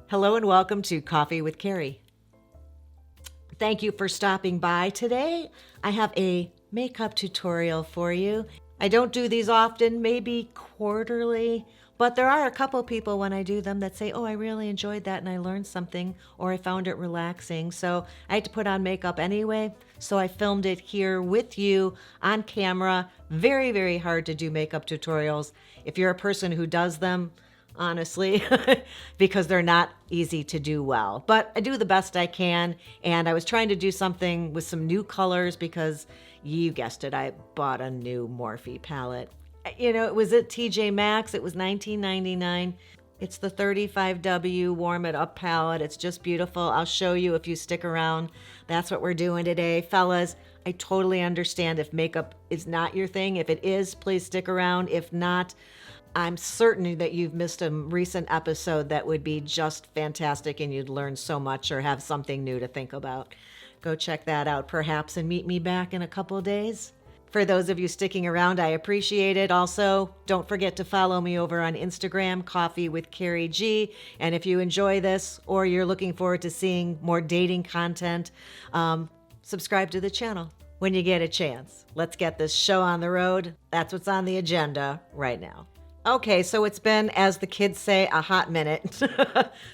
Hello and welcome to Coffee with Carey. Thank you for stopping by today. I have a makeup tutorial for you. I don't do these often, maybe quarterly, but there are a couple people when I do them that say, oh, I really enjoyed that and I learned something, or I found it relaxing. So I had to put on makeup anyway. So I filmed it here with you on camera. Very, very hard to do makeup tutorials. If you're a person who does them, honestly, because they're not easy to do well. But I do the best I can, and I was trying to do something with some new colors because, you guessed it, I bought a new Morphe palette. You know, it was at TJ Maxx. It was $19.99. It's the 35W Warm It Up palette. It's just beautiful. I'll show you if you stick around. That's what we're doing today. Fellas, I totally understand if makeup is not your thing. If it is, please stick around. If not, I'm certain that you've missed a recent episode that would be just fantastic and you'd learn so much or have something new to think about. Go check that out perhaps and meet me back in a couple of days. For those of you sticking around, I appreciate it. Also, don't forget to follow me over on Instagram, Coffee with Carey G. And if you enjoy this or you're looking forward to seeing more dating content, subscribe to the channel when you get a chance. Let's get this show on the road. That's what's on the agenda right now. Okay, so it's been, as the kids say, a hot minute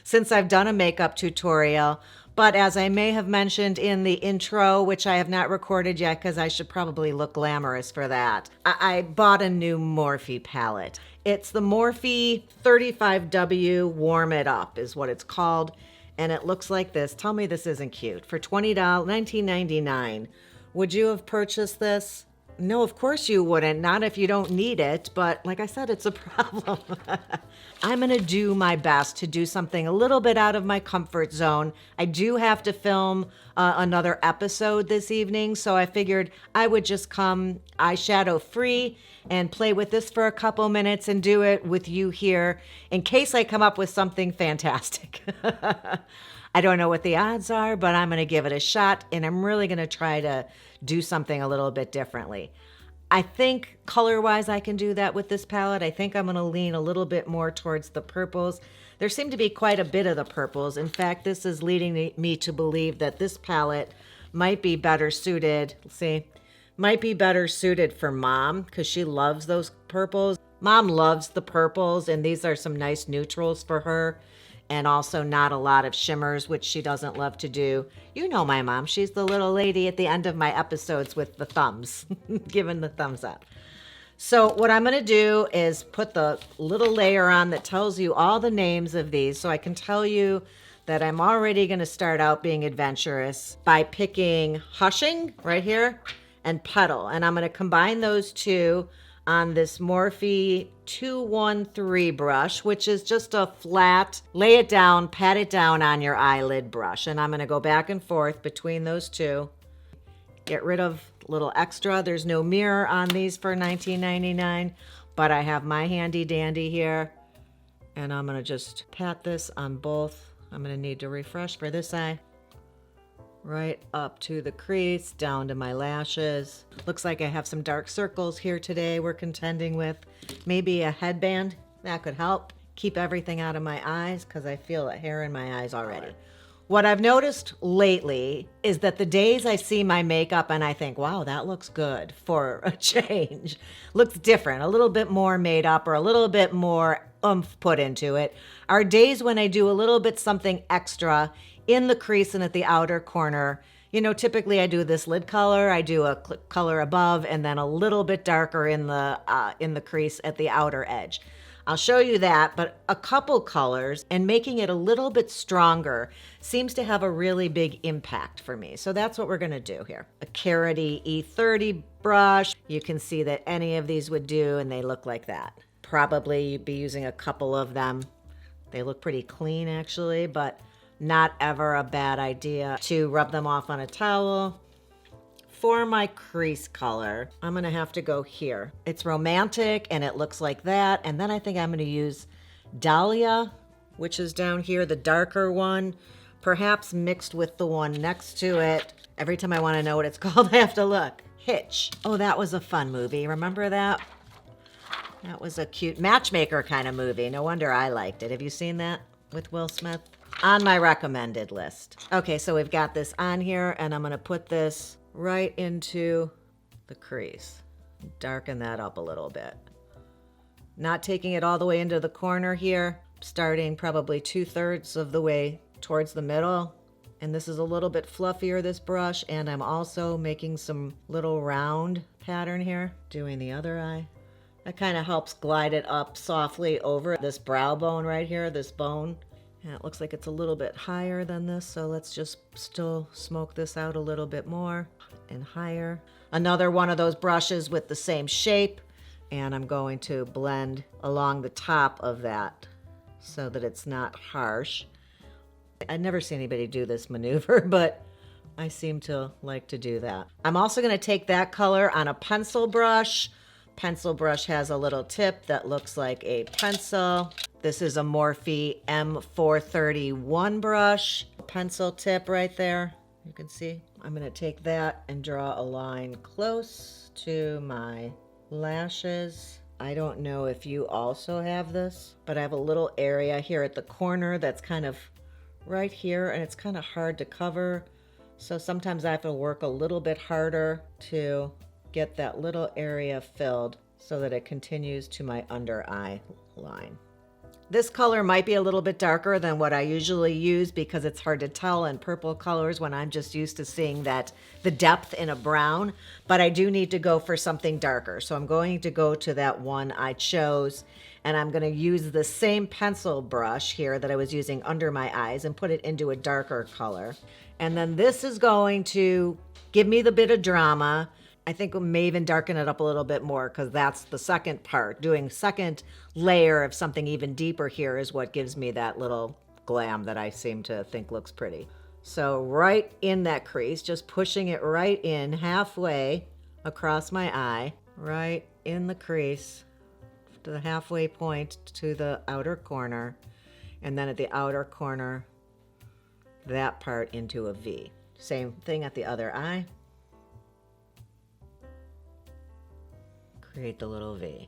since I've done a makeup tutorial. But as I may have mentioned in the intro, which I have not recorded yet because I should probably look glamorous for that, I bought a new Morphe palette. It's the Morphe 35W Warm It Up is what it's called. And it looks like this. Tell me this isn't cute. For $20, $19.99. Would you have purchased this? No, of course you wouldn't. Not if you don't need it. But like I said, it's a problem. I'm going to do my best to do something a little bit out of my comfort zone. I do have to film another episode this evening. So I figured I would just come eyeshadow free and play with this for a couple minutes and do it with you here in case I come up with something fantastic. I don't know what the odds are, but I'm going to give it a shot, and I'm really going to try to do something a little bit differently. I think color-wise I can do that with this palette. I think I'm going to lean a little bit more towards the purples. There seem to be quite a bit of the purples. In fact, this is leading me to believe that this palette might be better suited, might be better suited for Mom because she loves those purples. Mom loves the purples, and these are some nice neutrals for her. And also not a lot of shimmers, which she doesn't love to do. You know my mom. She's the little lady at the end of my episodes with the thumbs, giving the thumbs up. So what I'm going to do is put the little layer on that tells you all the names of these. So I can tell you that I'm already going to start out being adventurous by picking Hushing right here and Petal. And I'm going to combine those two on this Morphe 213 brush, which is just a flat, lay it down, pat it down on your eyelid brush. And I'm going to go back and forth between those two. Get rid of little extra. There's no mirror on these for $19.99, but I have my handy dandy here. And I'm going to just pat this on both. I'm going to need to refresh for this eye. Right up to the crease, down to my lashes. Looks like I have some dark circles here today we're contending with. Maybe a headband, that could help. Keep everything out of my eyes because I feel a hair in my eyes already. What I've noticed lately is that the days I see my makeup and I think, wow, that looks good for a change. Looks different, a little bit more made up or a little bit more oomph put into it, are days when I do a little bit something extra in the crease and at the outer corner. You know, typically I do this lid color, I do a color above and then a little bit darker in the crease at the outer edge. I'll show you that, but a couple colors and making it a little bit stronger seems to have a really big impact for me. So that's what we're going to do here. A Carey E30 brush. You can see that any of these would do, and they look like that. Probably you'd be using a couple of them. They look pretty clean actually, but not ever a bad idea to rub them off on a towel. For my crease color, I'm gonna have to go here. It's romantic and it looks like that. And then I think I'm gonna use Dahlia, which is down here, the darker one, perhaps mixed with the one next to it. Every time I wanna know what it's called, I have to look. Hitch. Oh, that was a fun movie. Remember that? That was a cute matchmaker kind of movie. No wonder I liked it. Have you seen that with Will Smith? on my recommended list. Okay, so we've got this on here, and I'm gonna put this right into the crease. Darken that up a little bit. Not taking it all the way into the corner here, starting probably 2/3 of the way towards the middle. And this is a little bit fluffier, this brush, and I'm also making some little round pattern here, doing the other eye. That kind of helps glide it up softly over this brow bone right here, this bone. And it looks like it's a little bit higher than this, so let's just still smoke this out a little bit more and higher. Another one of those brushes with the same shape, and I'm going to blend along the top of that so that it's not harsh. I've never seen anybody do this maneuver, but I seem to like to do that. I'm also going to take that color on a pencil brush. Pencil brush has a little tip that looks like a pencil. This is a Morphe M431 brush. Pencil tip right there. You can see. I'm going to take that and draw a line close to my lashes. I don't know if you also have this, but I have a little area here at the corner that's kind of right here, and it's kind of hard to cover. So sometimes I have to work a little bit harder to get that little area filled so that it continues to my under eye line. This color might be a little bit darker than what I usually use because it's hard to tell in purple colors when I'm just used to seeing that the depth in a brown, but I do need to go for something darker. So I'm going to go to that one I chose, and I'm going to use the same pencil brush here that I was using under my eyes and put it into a darker color. And then this is going to give me the bit of drama. I think we may even darken it up a little bit more because that's the second part. Doing second layer of something even deeper here is what gives me that little glam that I seem to think looks pretty. So right in that crease, just pushing it right in halfway across my eye, right in the crease to the halfway point to the outer corner, and then at the outer corner, that part into a V. Same thing at the other eye. Create the little V.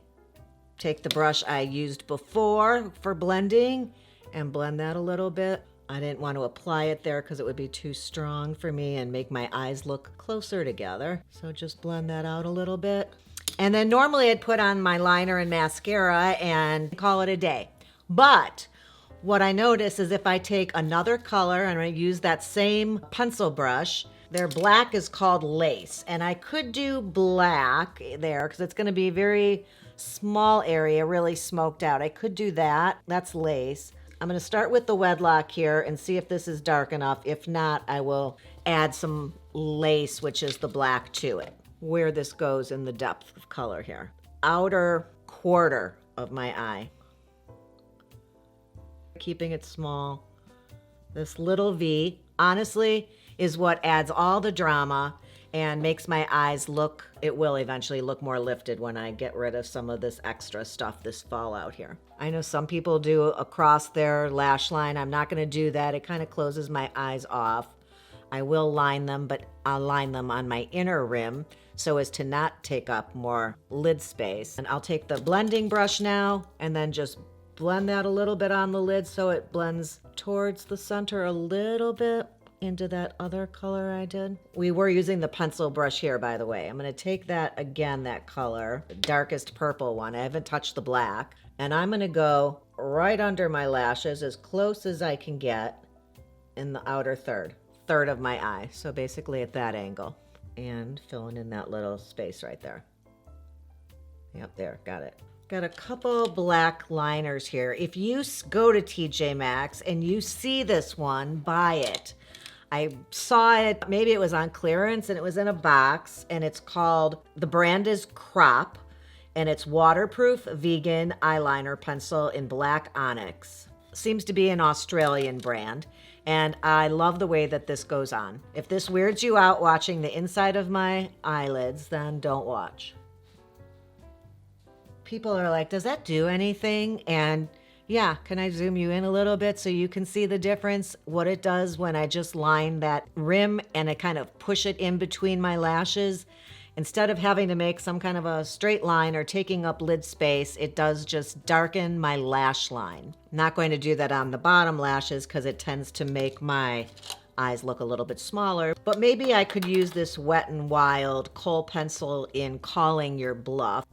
Take the brush I used before for blending and blend that a little bit. I didn't want to apply it there because it would be too strong for me and make my eyes look closer together. So just blend that out a little bit. And then normally I'd put on my liner and mascara and call it a day. But what I notice is if I take another color and I use that same pencil brush, their black is called Lace, and I could do black there because it's going to be a very small area, really smoked out. I could do that. That's Lace. I'm going to start with the Wedlock here and see if this is dark enough. If not, I will add some Lace, which is the black, to it, where this goes in the depth of color here. Outer quarter of my eye. Keeping it small. This little V, honestly, is what adds all the drama and makes my eyes look, it will eventually look more lifted when I get rid of some of this extra stuff, this fallout here. I know some people do across their lash line. I'm not going to do that. It kind of closes my eyes off. I will line them, but I'll line them on my inner rim so as to not take up more lid space. And I'll take the blending brush now and then just blend that a little bit on the lid so it blends towards the center a little bit into that other color I did. We were using the pencil brush here, by the way. I'm going to take that again, that color, the darkest purple one. I haven't touched the black. And I'm going to go right under my lashes as close as I can get in the outer third of my eye. So basically at that angle. And filling in that little space right there. Yep, there, got it. Got a couple black liners here. If you go to TJ Maxx and you see this one, buy it. I saw it, maybe it was on clearance and it was in a box, and it's called, the brand is Crop, and it's waterproof vegan eyeliner pencil in black onyx. Seems to be an Australian brand, and I love the way that this goes on. If this weirds you out watching the inside of my eyelids, then don't watch. People are like, does that do anything? And yeah, can I zoom you in a little bit so you can see the difference? What it does when I just line that rim and I kind of push it in between my lashes. Instead of having to make some kind of a straight line or taking up lid space, it does just darken my lash line. I'm not going to do that on the bottom lashes because it tends to make my eyes look a little bit smaller. But maybe I could use this Wet n Wild kohl pencil in Calling Your Bluff.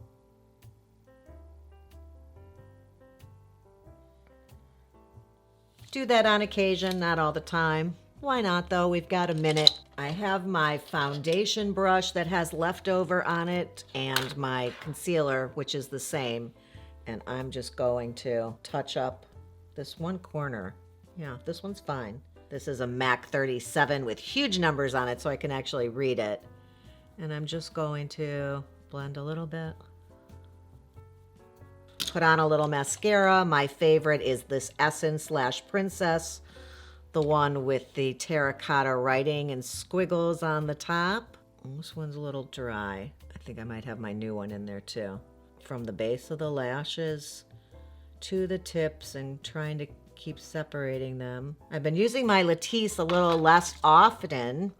Do that on occasion, not all the time. Why not though? We've got a minute. I have my foundation brush that has leftover on it and my concealer, which is the same. And I'm just going to touch up this one corner. Yeah, this one's fine. This is a MAC 37 with huge numbers on it so I can actually read it. And I'm just going to blend a little bit. Put on a little mascara. My favorite is this Essence/Princess, the one with the terracotta writing and squiggles on the top. This one's a little dry. I think I might have my new one in there too. From the base of the lashes to the tips and trying to keep separating them. I've been using my Latisse a little less often,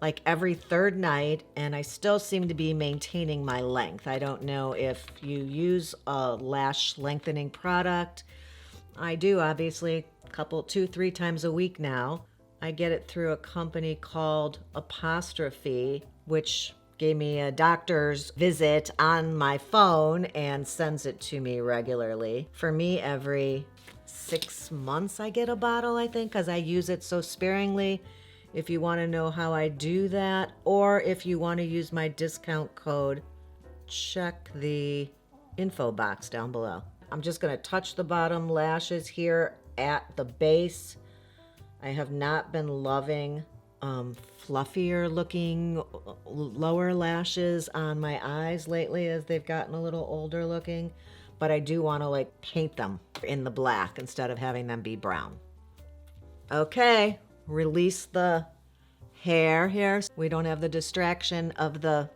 like every third night, and I still seem to be maintaining my length. I don't know if you use a lash lengthening product. I do, obviously, a couple, 2-3 times a week now. I get it through a company called Apostrophe, which gave me a doctor's visit on my phone and sends it to me regularly. For me, every 6 months I get a bottle, I think, because I use it so sparingly. If you want to know how I do that, or if you want to use my discount code, check the info box down below. I'm just going to touch the bottom lashes here at the base. I have not been loving fluffier looking lower lashes on my eyes lately as they've gotten a little older looking, but I do want to like paint them in the black instead of having them be brown. Okay, release the hair here. We don't have the distraction of the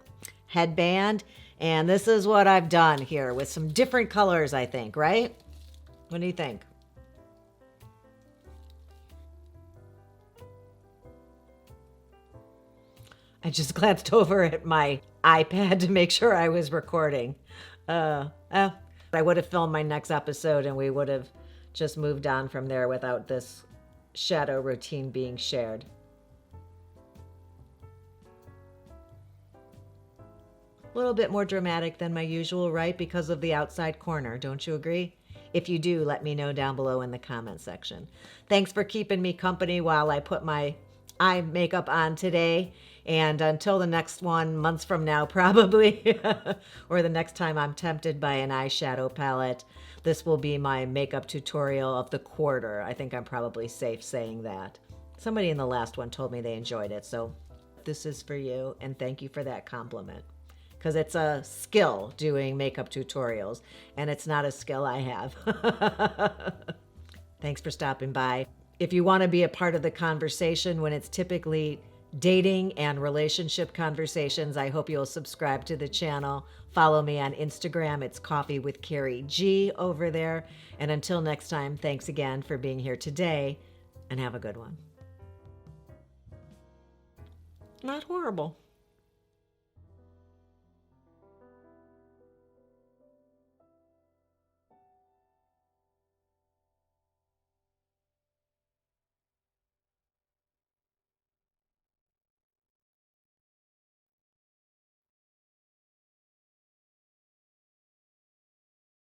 headband. And this is what I've done here with some different colors, I think, right? What do you think? I just glanced over at my iPad to make sure I was recording. I would have filmed my next episode and we would have just moved on from there without this shadow routine being shared. A little bit more dramatic than my usual, right? Because of the outside corner, don't you agree? If you do, let me know down below in the comment section. Thanks for keeping me company while I put my eye makeup on today. And until the next one, months from now probably, or the next time I'm tempted by an eyeshadow palette, this will be my makeup tutorial of the quarter. I think I'm probably safe saying that. Somebody in the last one told me they enjoyed it, so this is for you, and thank you for that compliment. Because it's a skill doing makeup tutorials, and it's not a skill I have. Thanks for stopping by. If you want to be a part of the conversation when it's typically dating and relationship conversations, I hope you'll subscribe to the channel. Follow me on Instagram. It's Coffee with Carey G over there. And until next time, thanks again for being here today, and have a good one. Not horrible.